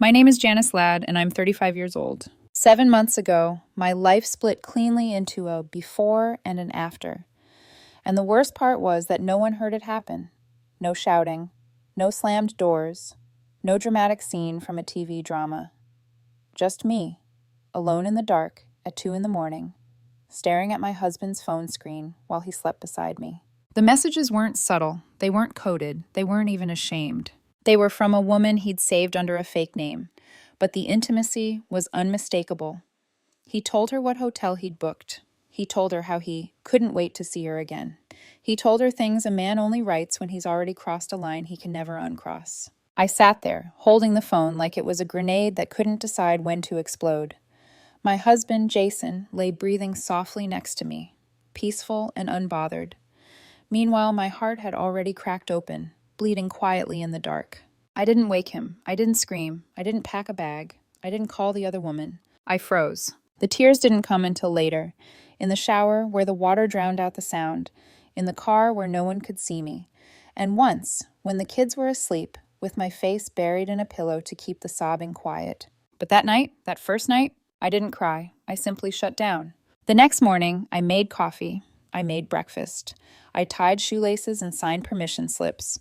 My name is Janice Ladd, and I'm 35 years old. 7 months ago, my life split cleanly into a before and an after. And the worst part was that no one heard it happen. No shouting, no slammed doors, no dramatic scene from a TV drama. Just me, alone in the dark at 2 a.m, staring at my husband's phone screen while he slept beside me. The messages weren't subtle, they weren't coded, they weren't even ashamed. They were from a woman he'd saved under a fake name, but the intimacy was unmistakable. He told her what hotel he'd booked. He told her how he couldn't wait to see her again. He told her things a man only writes when he's already crossed a line he can never uncross. I sat there, holding the phone like it was a grenade that couldn't decide when to explode. My husband, Jason, lay breathing softly next to me, peaceful and unbothered. Meanwhile, my heart had already cracked open, bleeding quietly in the dark. I didn't wake him. I didn't scream. I didn't pack a bag. I didn't call the other woman. I froze. The tears didn't come until later, in the shower where the water drowned out the sound, in the car where no one could see me, and once, when the kids were asleep, with my face buried in a pillow to keep the sobbing quiet. But that night, that first night, I didn't cry. I simply shut down. The next morning, I made coffee. I made breakfast. I tied shoelaces and signed permission slips.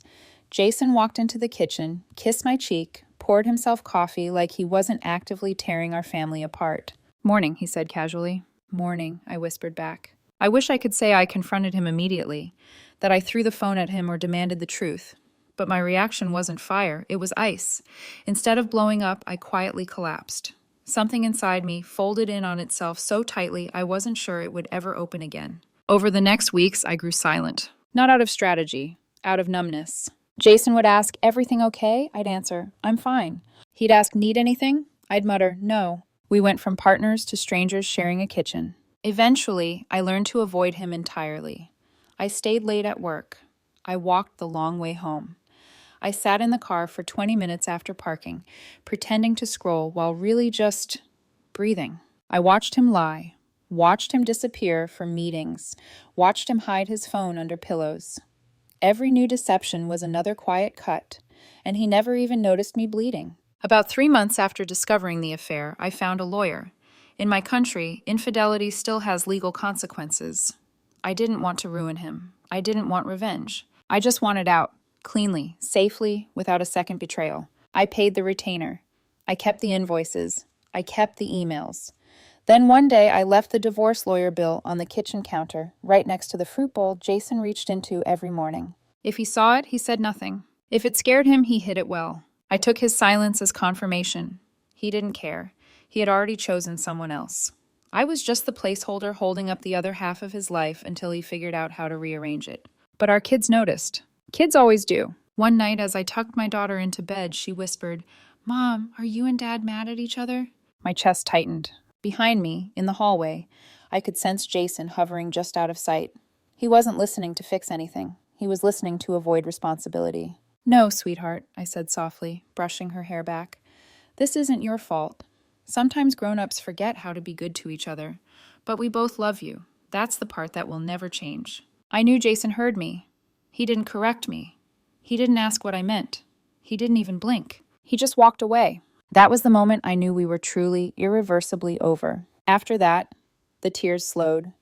Jason walked into the kitchen, kissed my cheek, poured himself coffee like he wasn't actively tearing our family apart. "Morning," he said casually. "Morning," I whispered back. I wish I could say I confronted him immediately, that I threw the phone at him or demanded the truth. But my reaction wasn't fire, it was ice. Instead of blowing up, I quietly collapsed. Something inside me folded in on itself so tightly I wasn't sure it would ever open again. Over the next weeks, I grew silent. Not out of strategy, out of numbness. Jason would ask, "Everything okay?" I'd answer, "I'm fine." He'd ask, "Need anything?" I'd mutter, "No." We went from partners to strangers sharing a kitchen. Eventually, I learned to avoid him entirely. I stayed late at work. I walked the long way home. I sat in the car for 20 minutes after parking, pretending to scroll while really just breathing. I watched him lie, watched him disappear for meetings, watched him hide his phone under pillows. Every new deception was another quiet cut, and he never even noticed me bleeding. About 3 months after discovering the affair, I found a lawyer. In my country, infidelity still has legal consequences. I didn't want to ruin him. I didn't want revenge. I just wanted out, cleanly, safely, without a second betrayal. I paid the retainer. I kept the invoices. I kept the emails. Then one day I left the divorce lawyer bill on the kitchen counter, right next to the fruit bowl Jason reached into every morning. If he saw it, he said nothing. If it scared him, he hid it well. I took his silence as confirmation. He didn't care. He had already chosen someone else. I was just the placeholder holding up the other half of his life until he figured out how to rearrange it. But our kids noticed. Kids always do. One night, as I tucked my daughter into bed, she whispered, "Mom, are you and Dad mad at each other?" My chest tightened. Behind me, in the hallway, I could sense Jason hovering just out of sight. He wasn't listening to fix anything. He was listening to avoid responsibility. "No, sweetheart," I said softly, brushing her hair back. "This isn't your fault. Sometimes grown-ups forget how to be good to each other. But we both love you. That's the part that will never change." I knew Jason heard me. He didn't correct me. He didn't ask what I meant. He didn't even blink. He just walked away. That was the moment I knew we were truly, irreversibly over. After that, the tears slowed.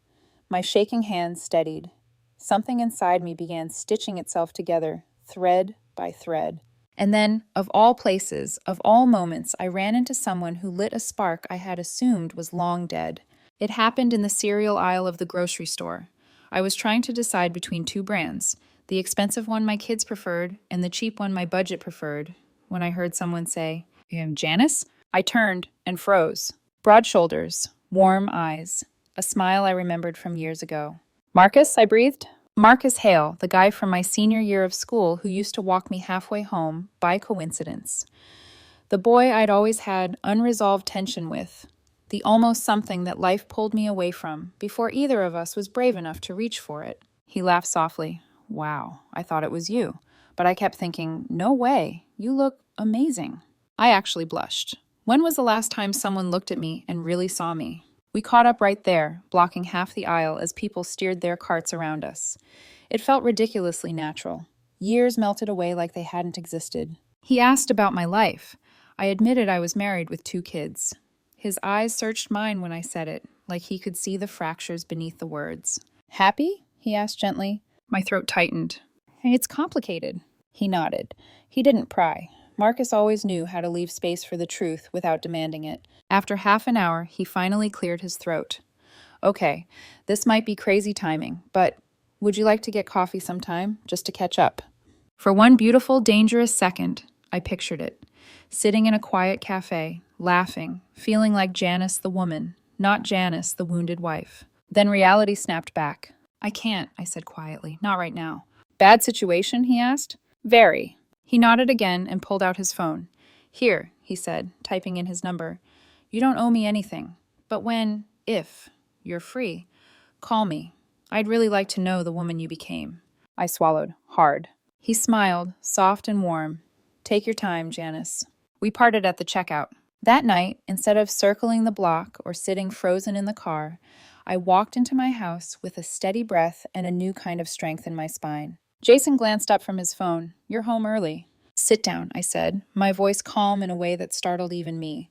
My shaking hands steadied. Something inside me began stitching itself together, thread by thread. And then, of all places, of all moments, I ran into someone who lit a spark I had assumed was long dead. It happened in the cereal aisle of the grocery store. I was trying to decide between two brands, the expensive one my kids preferred and the cheap one my budget preferred, when I heard someone say, "Janice?" I turned and froze. Broad shoulders, warm eyes, a smile I remembered from years ago. "Marcus?" I breathed. Marcus Hale, the guy from my senior year of school who used to walk me halfway home, by coincidence. The boy I'd always had unresolved tension with. The almost something that life pulled me away from before either of us was brave enough to reach for it. He laughed softly. "Wow, I thought it was you." But I kept thinking, "No way, you look amazing." I actually blushed. When was the last time someone looked at me and really saw me? We caught up right there, blocking half the aisle as people steered their carts around us. It felt ridiculously natural. Years melted away like they hadn't existed. He asked about my life. I admitted I was married with 2 kids. His eyes searched mine when I said it, like he could see the fractures beneath the words. Happy? He asked gently. My throat tightened. It's complicated. He nodded. He didn't pry. Marcus always knew how to leave space for the truth without demanding it. After half an hour, he finally cleared his throat. Okay, this might be crazy timing, but would you like to get coffee sometime, just to catch up? For one beautiful, dangerous second, I pictured it. Sitting in a quiet cafe, laughing, feeling like Janice the woman, not Janice the wounded wife. Then reality snapped back. I can't, I said quietly. Not right now. Bad situation, he asked. Very. He nodded again and pulled out his phone. Here, he said, typing in his number. You don't owe me anything. But if you're free, call me. I'd really like to know the woman you became. I swallowed, hard. He smiled, soft and warm. Take your time, Janice. We parted at the checkout. That night, instead of circling the block or sitting frozen in the car, I walked into my house with a steady breath and a new kind of strength in my spine. Jason glanced up from his phone. You're home early. Sit down, I said, my voice calm in a way that startled even me.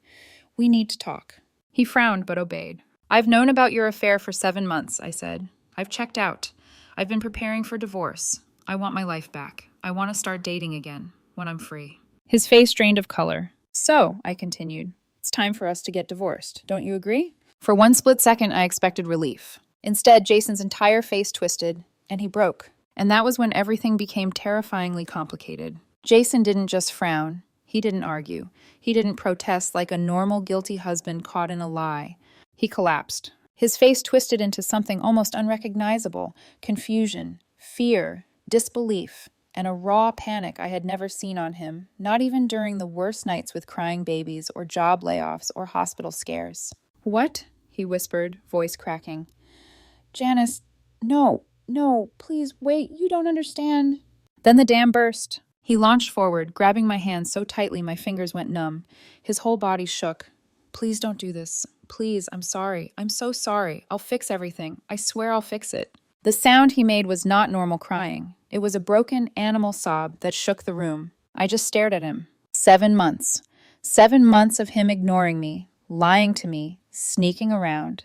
We need to talk. He frowned but obeyed. I've known about your affair for 7 months, I said. I've checked out. I've been preparing for divorce. I want my life back. I want to start dating again, when I'm free. His face drained of color. So, I continued, it's time for us to get divorced. Don't you agree? For one split second, I expected relief. Instead, Jason's entire face twisted, and he broke. And that was when everything became terrifyingly complicated. Jason didn't just frown. He didn't argue. He didn't protest like a normal guilty husband caught in a lie. He collapsed. His face twisted into something almost unrecognizable. Confusion, fear, disbelief, and a raw panic I had never seen on him, not even during the worst nights with crying babies or job layoffs or hospital scares. What? He whispered, voice cracking. Janice, no, please wait, you don't understand. Then the dam burst. He launched forward, grabbing my hand so tightly my fingers went numb. His whole body shook. Please don't do this. Please, I'm sorry. I'm so sorry. I'll fix everything. I swear I'll fix it. The sound he made was not normal crying. It was a broken animal sob that shook the room. I just stared at him. 7 months. 7 months of him ignoring me, lying to me, sneaking around.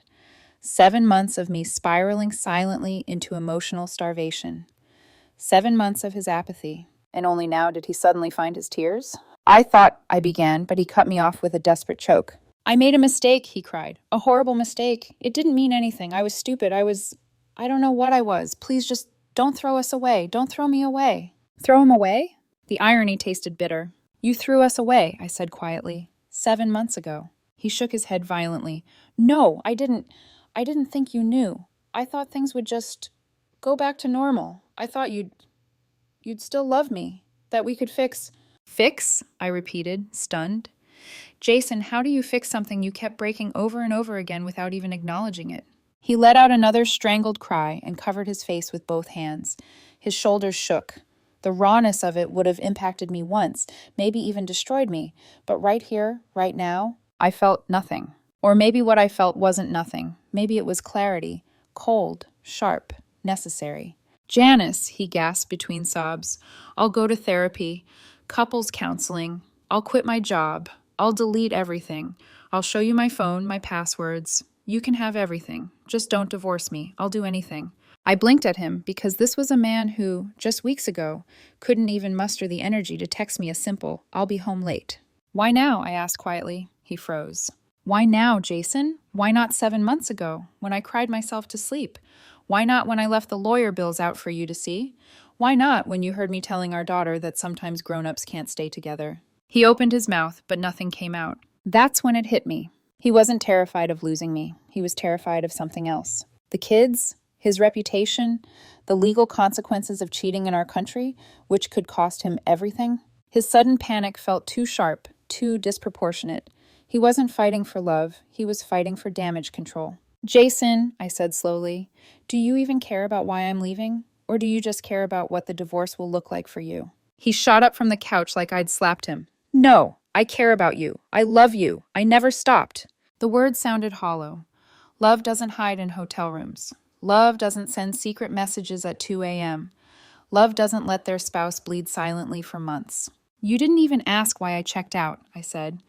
7 months of me spiraling silently into emotional starvation. 7 months of his apathy. And only now did he suddenly find his tears? I thought I began, but he cut me off with a desperate choke. I made a mistake, he cried. A horrible mistake. It didn't mean anything. I was stupid. I don't know what I was. Please just don't throw us away. Don't throw me away. Throw him away? The irony tasted bitter. You threw us away, I said quietly. 7 months ago. He shook his head violently. No, I didn't think you knew. I thought things would just go back to normal. I thought you'd still love me. That we could fix. Fix? I repeated, stunned. Jason, how do you fix something you kept breaking over and over again without even acknowledging it? He let out another strangled cry and covered his face with both hands. His shoulders shook. The rawness of it would have impacted me once, maybe even destroyed me. But right here, right now, I felt nothing. Or maybe what I felt wasn't nothing. Maybe it was clarity, cold, sharp, necessary. Janice, he gasped between sobs. I'll go to therapy, couples counseling. I'll quit my job. I'll delete everything. I'll show you my phone, my passwords. You can have everything. Just don't divorce me. I'll do anything. I blinked at him because this was a man who, just weeks ago, couldn't even muster the energy to text me a simple, I'll be home late. Why now? I asked quietly. He froze. Why now, Jason? Why not 7 months ago, when I cried myself to sleep? Why not when I left the lawyer bills out for you to see? Why not when you heard me telling our daughter that sometimes grown-ups can't stay together? He opened his mouth, but nothing came out. That's when it hit me. He wasn't terrified of losing me. He was terrified of something else. The kids, his reputation, the legal consequences of cheating in our country, which could cost him everything. His sudden panic felt too sharp, too disproportionate. He wasn't fighting for love. He was fighting for damage control. Jason, I said slowly, do you even care about why I'm leaving? Or do you just care about what the divorce will look like for you? He shot up from the couch like I'd slapped him. No, I care about you. I love you. I never stopped. The words sounded hollow. Love doesn't hide in hotel rooms. Love doesn't send secret messages at 2 a.m. Love doesn't let their spouse bleed silently for months. You didn't even ask why I checked out, I said.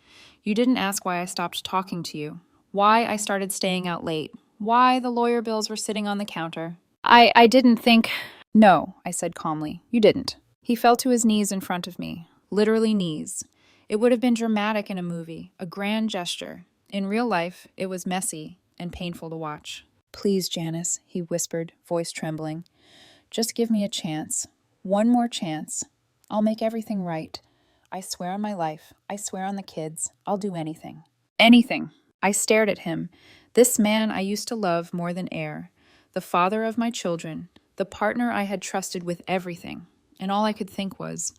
You didn't ask why I stopped talking to you, why I started staying out late, why the lawyer bills were sitting on the counter. I didn't think. No, I said calmly. You didn't. He fell to his knees in front of me, literally knees. It would have been dramatic in a movie, a grand gesture. In real life, it was messy and painful to watch. Please, Janice, he whispered, voice trembling. Just give me a chance. One more chance. I'll make everything right. I swear on my life. I swear on the kids. I'll do anything. Anything. I stared at him. This man I used to love more than air. The father of my children. The partner I had trusted with everything. And all I could think was,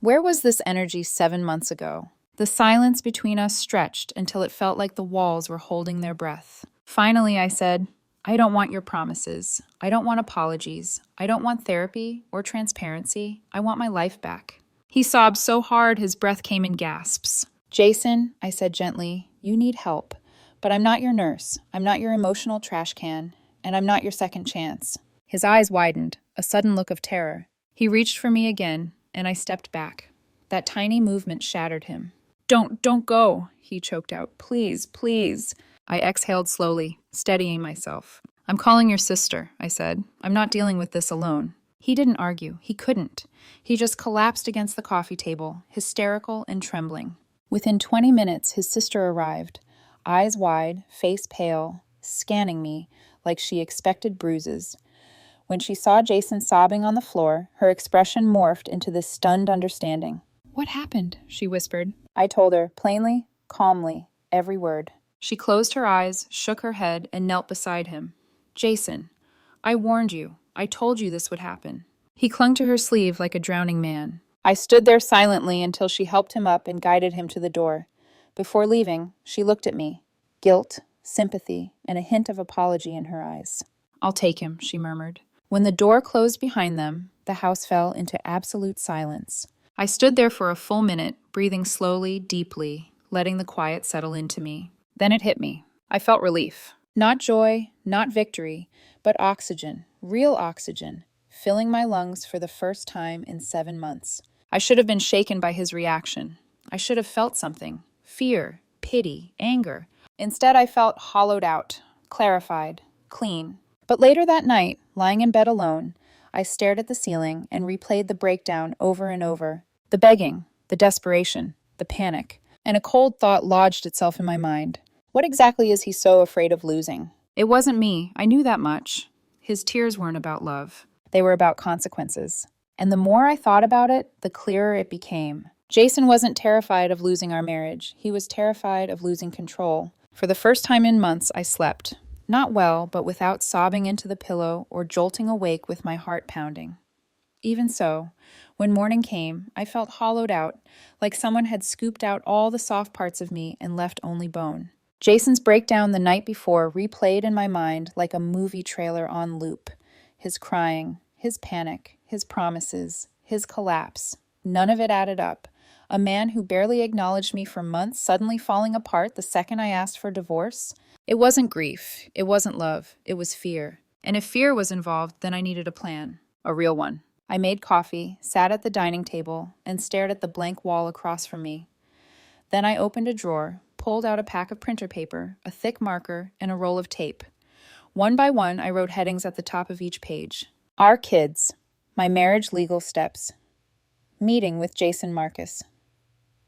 where was this energy 7 months ago? The silence between us stretched until it felt like the walls were holding their breath. Finally, I said, I don't want your promises. I don't want apologies. I don't want therapy or transparency. I want my life back. He sobbed so hard his breath came in gasps. Jason, I said gently, you need help. But I'm not your nurse. I'm not your emotional trash can. And I'm not your second chance. His eyes widened, a sudden look of terror. He reached for me again, and I stepped back. That tiny movement shattered him. Don't go, he choked out. Please, please. I exhaled slowly, steadying myself. I'm calling your sister, I said. I'm not dealing with this alone. He didn't argue. He couldn't. He just collapsed against the coffee table, hysterical and trembling. Within 20 minutes, his sister arrived, eyes wide, face pale, scanning me like she expected bruises. When she saw Jason sobbing on the floor, her expression morphed into this stunned understanding. What happened? She whispered. I told her, plainly, calmly, every word. She closed her eyes, shook her head, and knelt beside him. Jason, I warned you. I told you this would happen. He clung to her sleeve like a drowning man. I stood there silently until she helped him up and guided him to the door. Before leaving, she looked at me, guilt, sympathy, and a hint of apology in her eyes. I'll take him, she murmured. When the door closed behind them, the house fell into absolute silence. I stood there for a full minute, breathing slowly, deeply, letting the quiet settle into me. Then it hit me. I felt relief. Not joy, not victory, but oxygen, real oxygen, filling my lungs for the first time in 7 months. I should have been shaken by his reaction. I should have felt something. Fear, pity, anger. Instead, I felt hollowed out, clarified, clean. But later that night, lying in bed alone, I stared at the ceiling and replayed the breakdown over and over. The begging, the desperation, the panic. And a cold thought lodged itself in my mind. What exactly is he so afraid of losing? It wasn't me. I knew that much. His tears weren't about love. They were about consequences. And the more I thought about it, the clearer it became. Jason wasn't terrified of losing our marriage. He was terrified of losing control. For the first time in months, I slept. Not well, but without sobbing into the pillow or jolting awake with my heart pounding. Even so, when morning came, I felt hollowed out, like someone had scooped out all the soft parts of me and left only bone. Jason's breakdown the night before replayed in my mind like a movie trailer on loop. His crying, his panic, his promises, his collapse. None of it added up. A man who barely acknowledged me for months suddenly falling apart the second I asked for divorce? It wasn't grief. It wasn't love. It was fear. And if fear was involved, then I needed a plan. A real one. I made coffee, sat at the dining table, and stared at the blank wall across from me. Then I opened a drawer, pulled out a pack of printer paper, a thick marker, and a roll of tape. One by one, I wrote headings at the top of each page. Our kids. My marriage legal steps. Meeting with Jason Marcus.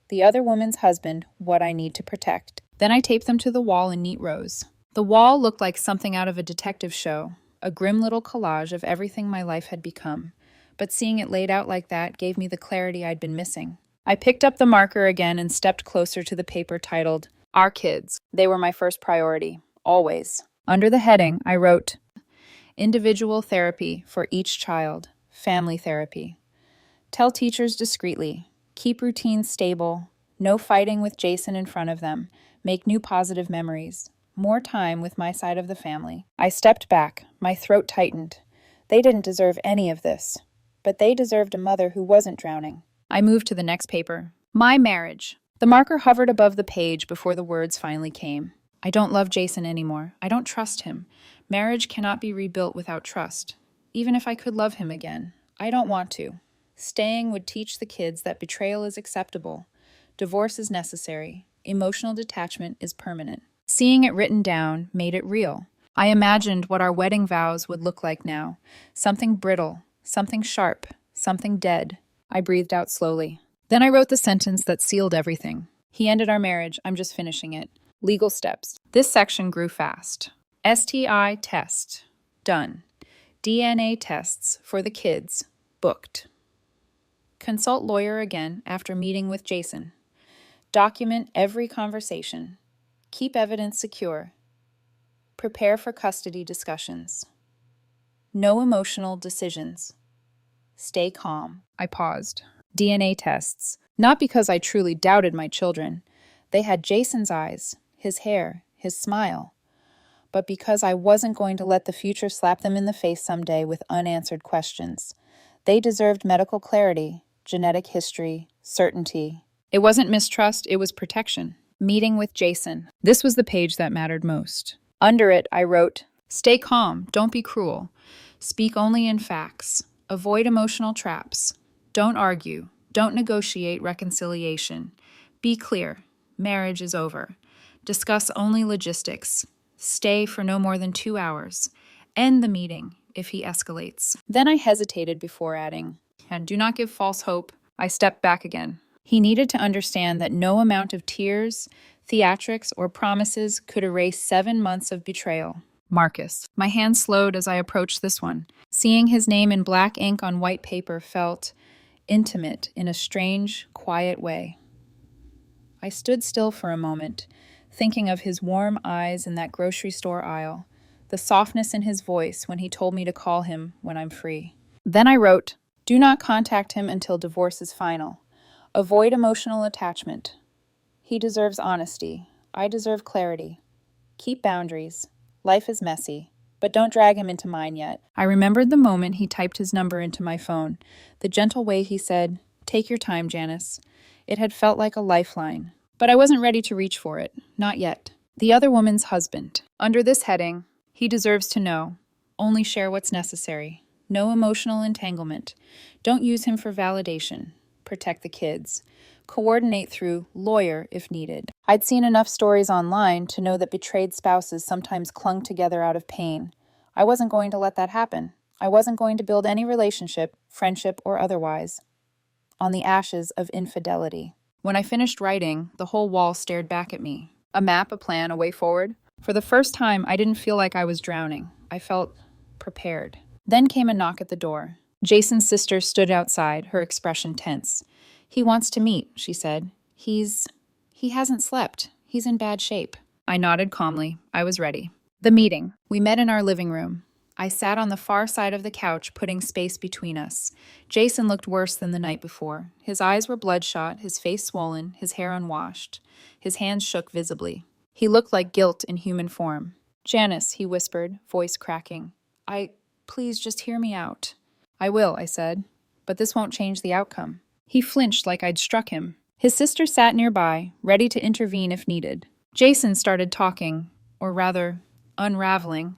The other woman's husband, what I need to protect. Then I taped them to the wall in neat rows. The wall looked like something out of a detective show, a grim little collage of everything my life had become. But seeing it laid out like that gave me the clarity I'd been missing. I picked up the marker again and stepped closer to the paper titled, Our Kids. They were my first priority, always. Under the heading, I wrote, Individual therapy for each child, family therapy. Tell teachers discreetly, keep routines stable, no fighting with Jason in front of them, make new positive memories, more time with my side of the family. I stepped back, my throat tightened. They didn't deserve any of this, but they deserved a mother who wasn't drowning. I moved to the next paper. My marriage. The marker hovered above the page before the words finally came. I don't love Jason anymore. I don't trust him. Marriage cannot be rebuilt without trust. Even if I could love him again, I don't want to. Staying would teach the kids that betrayal is acceptable, divorce is necessary, emotional detachment is permanent. Seeing it written down made it real. I imagined what our wedding vows would look like now. Something brittle, something sharp, something dead. I breathed out slowly. Then I wrote the sentence that sealed everything. He ended our marriage, I'm just finishing it. Legal steps. This section grew fast. STI test. Done. DNA tests for the kids. Booked. Consult lawyer again after meeting with Jason. Document every conversation. Keep evidence secure. Prepare for custody discussions. No emotional decisions. Stay calm. I paused. DNA tests. Not because I truly doubted my children. They had Jason's eyes, his hair, his smile. But because I wasn't going to let the future slap them in the face someday with unanswered questions. They deserved medical clarity, genetic history, certainty. It wasn't mistrust, it was protection. Meeting with Jason. This was the page that mattered most. Under it, I wrote, "Stay calm, don't be cruel. Speak only in facts. Avoid emotional traps. Don't argue. Don't negotiate reconciliation. Be clear. Marriage is over. Discuss only logistics. Stay for no more than 2 hours. End the meeting if he escalates." Then I hesitated before adding, "And do not give false hope." I stepped back again. He needed to understand that no amount of tears, theatrics, or promises could erase 7 months of betrayal. Marcus. My hand slowed as I approached this one. Seeing his name in black ink on white paper felt intimate in a strange, quiet way. I stood still for a moment, thinking of his warm eyes in that grocery store aisle, the softness in his voice when he told me to call him when I'm free. Then I wrote, "Do not contact him until divorce is final. Avoid emotional attachment. He deserves honesty. I deserve clarity. Keep boundaries. Life is messy, but don't drag him into mine yet." I remembered the moment he typed his number into my phone, the gentle way he said, "Take your time, Janice." It had felt like a lifeline, but I wasn't ready to reach for it. Not yet. The other woman's husband. Under this heading, he deserves to know. Only share what's necessary. No emotional entanglement. Don't use him for validation. Protect the kids. Coordinate through lawyer if needed. I'd seen enough stories online to know that betrayed spouses sometimes clung together out of pain. I wasn't going to let that happen. I wasn't going to build any relationship, friendship or otherwise, on the ashes of infidelity. When I finished writing, the whole wall stared back at me. A map, a plan, a way forward. For the first time, I didn't feel like I was drowning. I felt prepared. Then came a knock at the door. Jason's sister stood outside, her expression tense. "He wants to meet," she said. He hasn't slept. He's in bad shape." I nodded calmly. I was ready. The meeting. We met in our living room. I sat on the far side of the couch, putting space between us. Jason looked worse than the night before. His eyes were bloodshot, his face swollen, his hair unwashed. His hands shook visibly. He looked like guilt in human form. "Janice," he whispered, voice cracking. Please just hear me out." "I will," I said, "but this won't change the outcome." He flinched like I'd struck him. His sister sat nearby, ready to intervene if needed. Jason started talking, or rather, unraveling.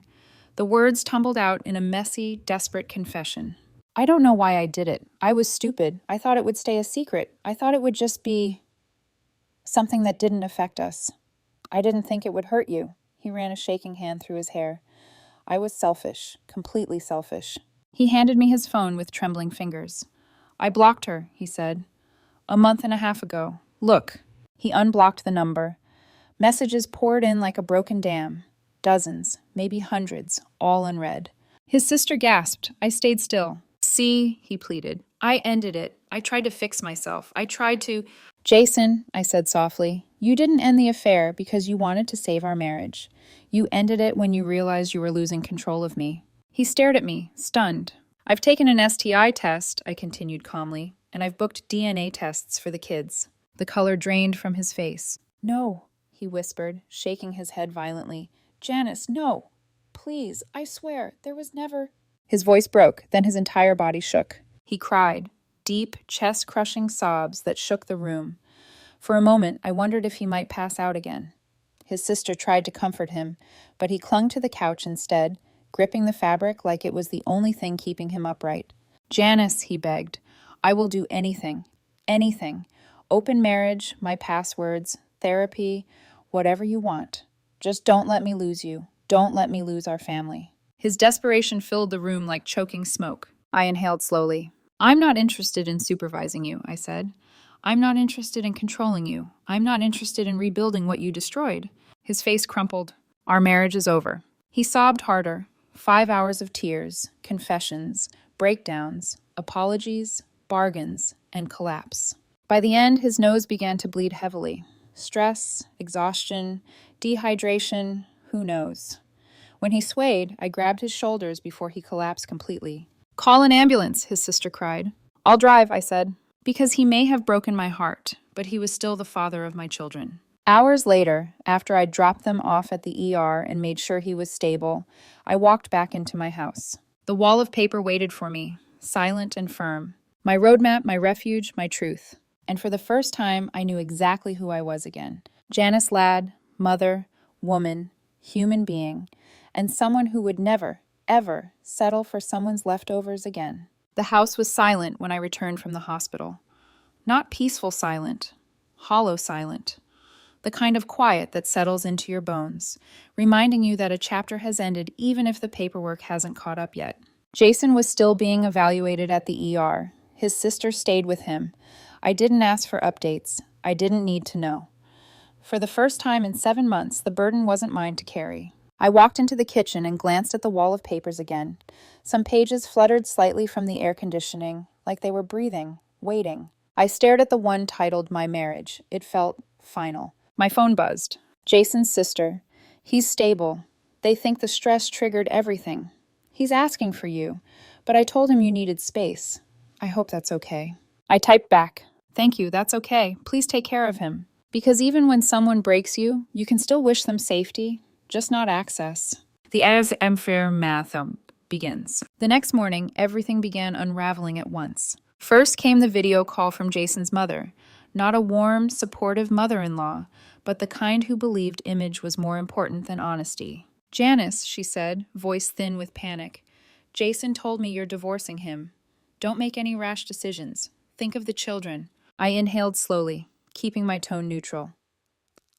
The words tumbled out in a messy, desperate confession. "I don't know why I did it. I was stupid. I thought it would stay a secret. I thought it would just be something that didn't affect us. I didn't think it would hurt you." He ran a shaking hand through his hair. "I was selfish, completely selfish." He handed me his phone with trembling fingers. "I blocked her," he said. "A month and a half ago. Look." He unblocked the number. Messages poured in like a broken dam. Dozens, maybe hundreds, all unread. His sister gasped. I stayed still. "See," he pleaded. "I ended it. I tried to fix myself. I tried to—" "Jason," I said softly, "you didn't end the affair because you wanted to save our marriage. You ended it when you realized you were losing control of me." He stared at me, stunned. "I've taken an STI test," I continued calmly, "and I've booked DNA tests for the kids." The color drained from his face. "No," he whispered, shaking his head violently. "Janice, no. Please, I swear, there was never—" His voice broke, then his entire body shook. He cried, deep, chest-crushing sobs that shook the room. For a moment, I wondered if he might pass out again. His sister tried to comfort him, but he clung to the couch instead, gripping the fabric like it was the only thing keeping him upright. "Janice," he begged, I will do anything. Anything. Open marriage, my passwords, therapy, whatever you want. Just don't let me lose you. Don't let me lose our family. His desperation filled the room like choking smoke. I inhaled slowly. I'm not interested in supervising you, I said. I'm not interested in controlling you. I'm not interested in rebuilding what you destroyed. His face crumpled. Our marriage is over. He sobbed harder. 5 hours of tears, confessions, breakdowns, apologies, bargains, and collapse. By the end, his nose began to bleed heavily. Stress, exhaustion, dehydration, who knows? When he swayed, I grabbed his shoulders before he collapsed completely. Call an ambulance, his sister cried. I'll drive, I said, because he may have broken my heart, but he was still the father of my children. Hours later, after I dropped them off at the ER and made sure he was stable, I walked back into my house. The wall of paper waited for me, silent and firm. My roadmap, my refuge, my truth. And for the first time, I knew exactly who I was again. Janice Ladd, mother, woman, human being, and someone who would never, ever settle for someone's leftovers again. The house was silent when I returned from the hospital. Not peaceful silent, hollow silent. The kind of quiet that settles into your bones, reminding you that a chapter has ended even if the paperwork hasn't caught up yet. Jason was still being evaluated at the ER. His sister stayed with him. I didn't ask for updates. I didn't need to know. For the first time in 7 months, the burden wasn't mine to carry. I walked into the kitchen and glanced at the wall of papers again. Some pages fluttered slightly from the air conditioning, like they were breathing, waiting. I stared at the one titled My Marriage. It felt final. My phone buzzed. Jason's sister. He's stable. They think the stress triggered everything. He's asking for you, but I told him you needed space. I hope that's okay. I typed back. Thank you, that's okay. Please take care of him. Because even when someone breaks you, you can still wish them safety, just not access. The aftermath begins. The next morning, everything began unraveling at once. First came the video call from Jason's mother. Not a warm, supportive mother-in-law, but the kind who believed image was more important than honesty. Janice, she said, voice thin with panic. Jason told me you're divorcing him. Don't make any rash decisions. Think of the children. I inhaled slowly, keeping my tone neutral.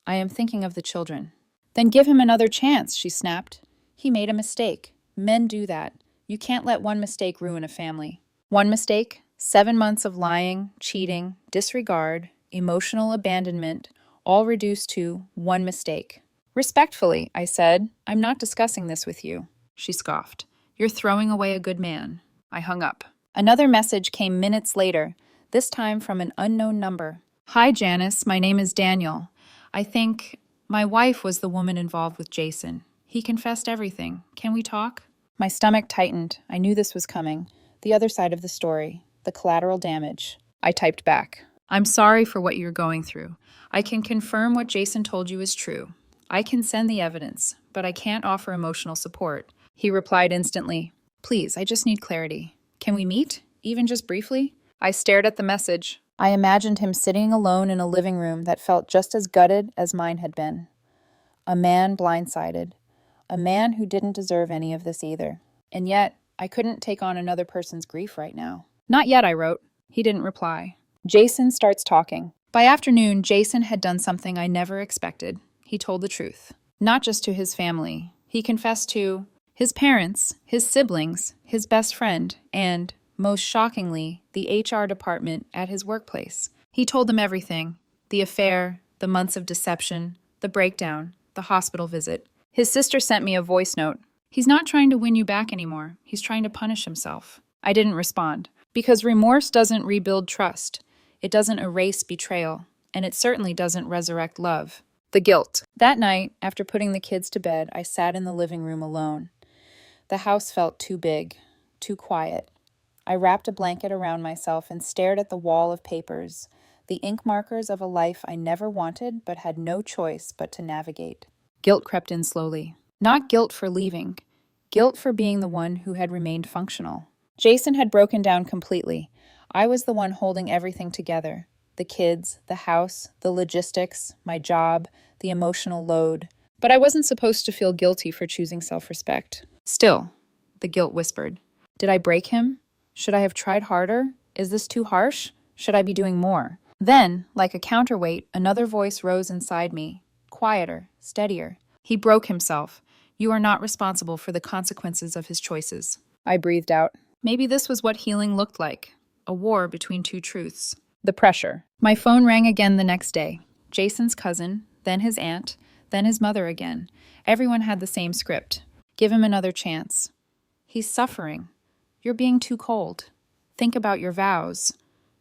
I am thinking of the children. Then give him another chance, she snapped. He made a mistake. Men do that. You can't let one mistake ruin a family. One mistake? 7 months of lying, cheating, disregard, emotional abandonment, all reduced to one mistake. Respectfully, I said, I'm not discussing this with you. She scoffed. You're throwing away a good man. I hung up. Another message came minutes later, this time from an unknown number. Hi, Janice. My name is Daniel. I think my wife was the woman involved with Jason. He confessed everything. Can we talk? My stomach tightened. I knew this was coming. The other side of the story. The collateral damage. I typed back. I'm sorry for what you're going through. I can confirm what Jason told you is true. I can send the evidence, but I can't offer emotional support. He replied instantly. Please, I just need clarity. Can we meet? Even just briefly? I stared at the message. I imagined him sitting alone in a living room that felt just as gutted as mine had been. A man blindsided. A man who didn't deserve any of this either. And yet, I couldn't take on another person's grief right now. Not yet, I wrote. He didn't reply. Jason starts talking. By afternoon, Jason had done something I never expected. He told the truth. Not just to his family. He confessed to his parents, his siblings, his best friend, and, most shockingly, the HR department at his workplace. He told them everything. The affair, the months of deception, the breakdown, the hospital visit. His sister sent me a voice note. He's not trying to win you back anymore. He's trying to punish himself. I didn't respond. Because remorse doesn't rebuild trust. It doesn't erase betrayal. And it certainly doesn't resurrect love. The guilt. That night, after putting the kids to bed, I sat in the living room alone. The house felt too big, too quiet. I wrapped a blanket around myself and stared at the wall of papers, the ink markers of a life I never wanted but had no choice but to navigate. Guilt crept in slowly. Not guilt for leaving. Guilt for being the one who had remained functional. Jason had broken down completely. I was the one holding everything together. The kids, the house, the logistics, my job, the emotional load. But I wasn't supposed to feel guilty for choosing self-respect. Still, the guilt whispered. Did I break him? Should I have tried harder? Is this too harsh? Should I be doing more? Then, like a counterweight, another voice rose inside me, quieter, steadier. He broke himself. You are not responsible for the consequences of his choices. I breathed out. Maybe this was what healing looked like, a war between two truths. The pressure. My phone rang again the next day. Jason's cousin, then his aunt, then his mother again. Everyone had the same script. Give him another chance. He's suffering. You're being too cold. Think about your vows.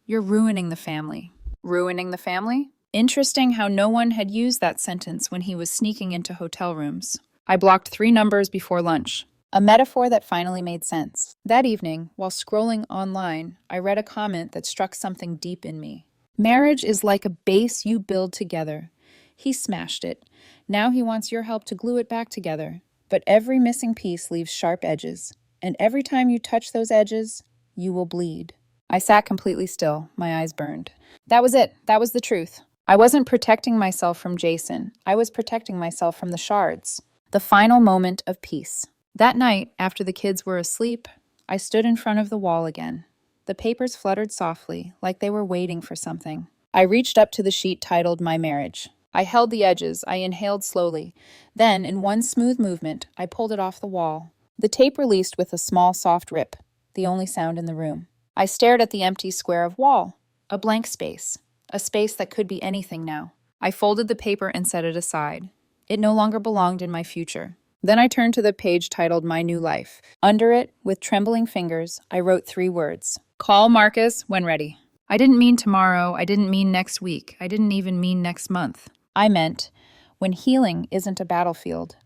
You're ruining the family. Ruining the family? Interesting how no one had used that sentence when he was sneaking into hotel rooms. I blocked 3 numbers before lunch. A metaphor that finally made sense. That evening, while scrolling online, I read a comment that struck something deep in me. Marriage is like a base you build together. He smashed it. Now he wants your help to glue it back together. But every missing piece leaves sharp edges. And every time you touch those edges, you will bleed. I sat completely still, my eyes burned. That was it. That was the truth. I wasn't protecting myself from Jason. I was protecting myself from the shards. The final moment of peace. That night, after the kids were asleep, I stood in front of the wall again. The papers fluttered softly, like they were waiting for something. I reached up to the sheet titled My Marriage. I held the edges. I inhaled slowly. Then, in one smooth movement, I pulled it off the wall. The tape released with a small, soft rip, the only sound in the room. I stared at the empty square of wall, a blank space, a space that could be anything now. I folded the paper and set it aside. It no longer belonged in my future. Then I turned to the page titled My New Life. Under it, with trembling fingers, I wrote 3 words. Call Marcus when ready. I didn't mean tomorrow. I didn't mean next week. I didn't even mean next month. I meant when healing isn't a battlefield,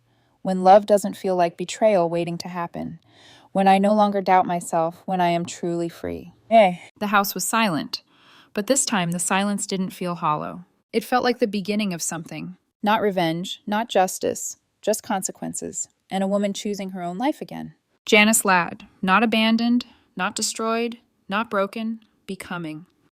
when love doesn't feel like betrayal waiting to happen, when I no longer doubt myself, when I am truly free. The house was silent, but this time the silence didn't feel hollow. It felt like the beginning of something. Not revenge, not justice, just consequences, and a woman choosing her own life again. Janice Ladd, not abandoned, not destroyed, not broken, becoming.